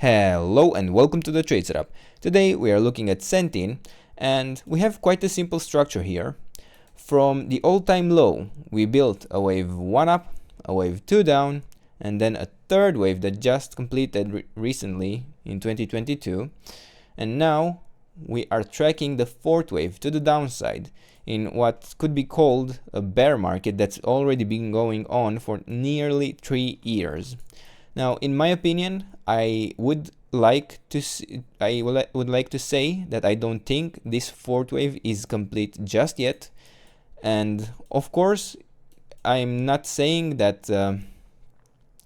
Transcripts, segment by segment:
Hello and welcome to the Trade Setup. Today we are looking at Centene and we have quite a simple structure here. From the all-time low, we built a wave 1 up, a wave 2 down, and then a third wave that just completed recently in 2022. And now we are tracking the fourth wave to the downside in what could be called a bear market that's already been going on for nearly 3 years. Now, in my opinion, I would like to say that I don't think this fourth wave is complete just yet. And of course, I'm not saying that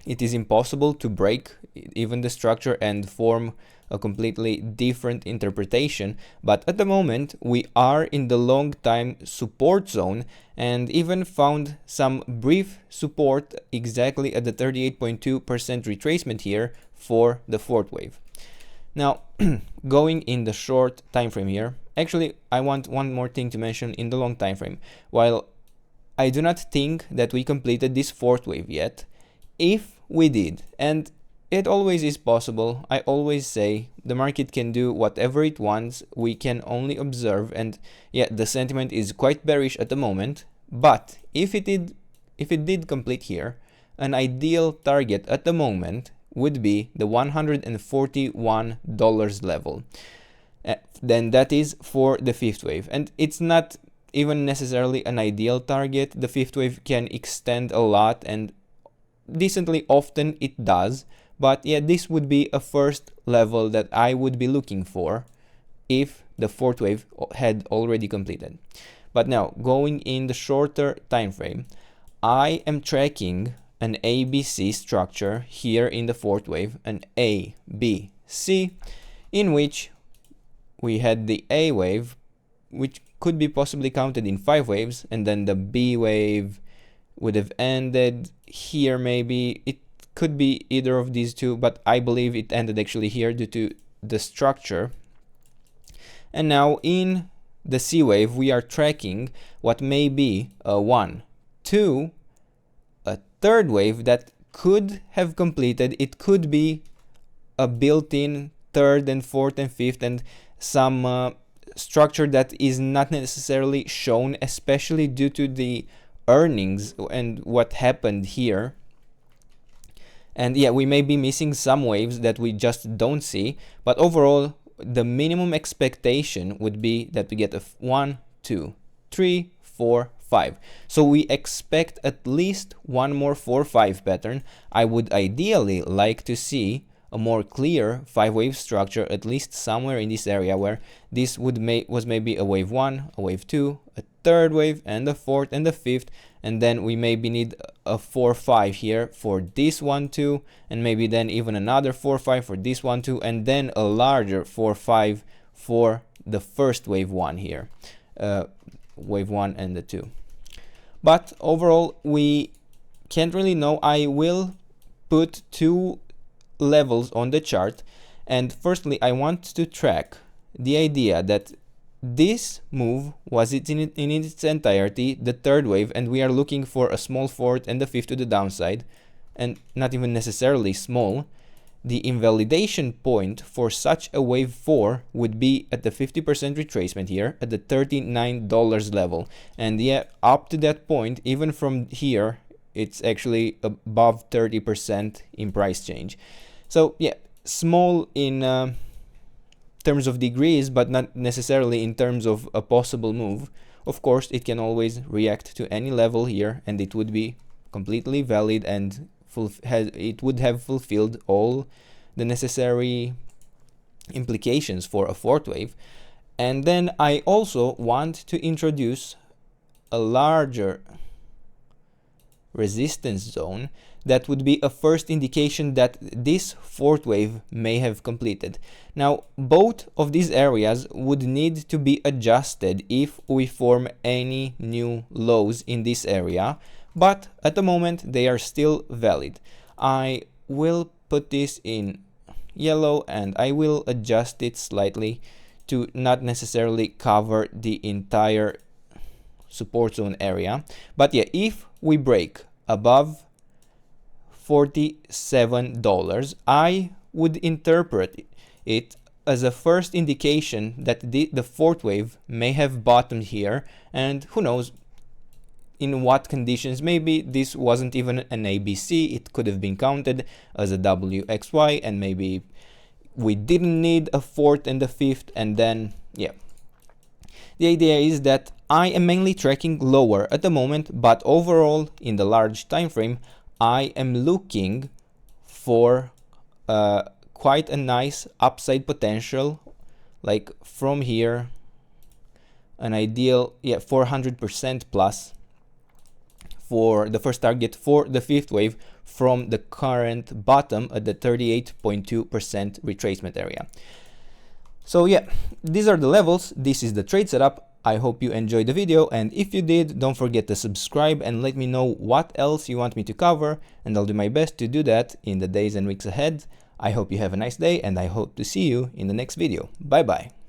it is impossible to break even the structure and form a completely different interpretation, but at the moment we are in the long time support zone and even found some brief support exactly at the 38.2% retracement here for the fourth wave. Now, going in the short time frame here, actually I want one more thing to mention in the long time frame. While I do not think that we completed this fourth wave yet, if we did, and it always is possible, I always say the market can do whatever it wants, we can only observe, and yeah, the sentiment is quite bearish at the moment, but if it did complete here, an ideal target at the moment would be the $141 level. Then that is for the fifth wave, and it's not even necessarily an ideal target. The fifth wave can extend a lot, and decently often it does, but yeah, this would be a first level that I would be looking for if the fourth wave had already completed. But now, going in the shorter time frame, I am tracking an ABC structure here in the fourth wave, an A, B, C, in which we had the A wave, which could be possibly counted in 5 waves, and then the B wave would have ended here. Maybe it could be either of these two, but I believe it ended actually here due to the structure. And now in the C wave, we are tracking what may be a 1, 2, a third wave that could have completed. It could be a built-in third and fourth and fifth, and some structure that is not necessarily shown, especially due to the earnings and what happened here. And yeah, we may be missing some waves that we just don't see, but overall the minimum expectation would be that we get a 1, 2, 3, 4, 5. So we expect at least one more 4-5 pattern. I would ideally like to see a more clear 5-wave structure, at least somewhere in this area where this was maybe a wave 1, a wave 2, a third wave, and a fourth and a fifth, and then we maybe need a 4-5 here for this one too, and maybe then even another 4-5 for this one too, and then a larger 4-5 for the first wave 1 here, wave 1 and the 2. But overall we can't really know. I will put 2 levels on the chart, and firstly I want to track the idea that this move was in its entirety the third wave, and we are looking for a small fourth and the fifth to the downside, and not even necessarily small. The invalidation point for such a wave 4 would be at the 50% retracement here at the $39 level, and yeah, up to that point, even from here, it's actually above 30% in price change. So yeah, small in terms of degrees, but not necessarily in terms of a possible move. Of course, it can always react to any level here, and it would be completely valid, and it would have fulfilled all the necessary implications for a fourth wave. And then I also want to introduce a larger resistance zone that would be a first indication that this fourth wave may have completed. Now, both of these areas would need to be adjusted if we form any new lows in this area, but at the moment they are still valid. I will put this in yellow and I will adjust it slightly to not necessarily cover the entire support zone area. But yeah, if we break above $47, I would interpret it as a first indication that the fourth wave may have bottomed here, and who knows in what conditions. Maybe this wasn't even an ABC, it could have been counted as a WXY, and maybe we didn't need a fourth and a fifth, and then yeah. The idea is that I am mainly tracking lower at the moment, but overall in the large time frame I am looking for quite a nice upside potential, like from here an ideal 400% plus for the first target for the fifth wave from the current bottom at the 38.2% retracement area. So yeah, these are the levels, this is the trade setup. I hope you enjoyed the video, and if you did, don't forget to subscribe and let me know what else you want me to cover, and I'll do my best to do that in the days and weeks ahead. I hope you have a nice day, and I hope to see you in the next video. Bye bye.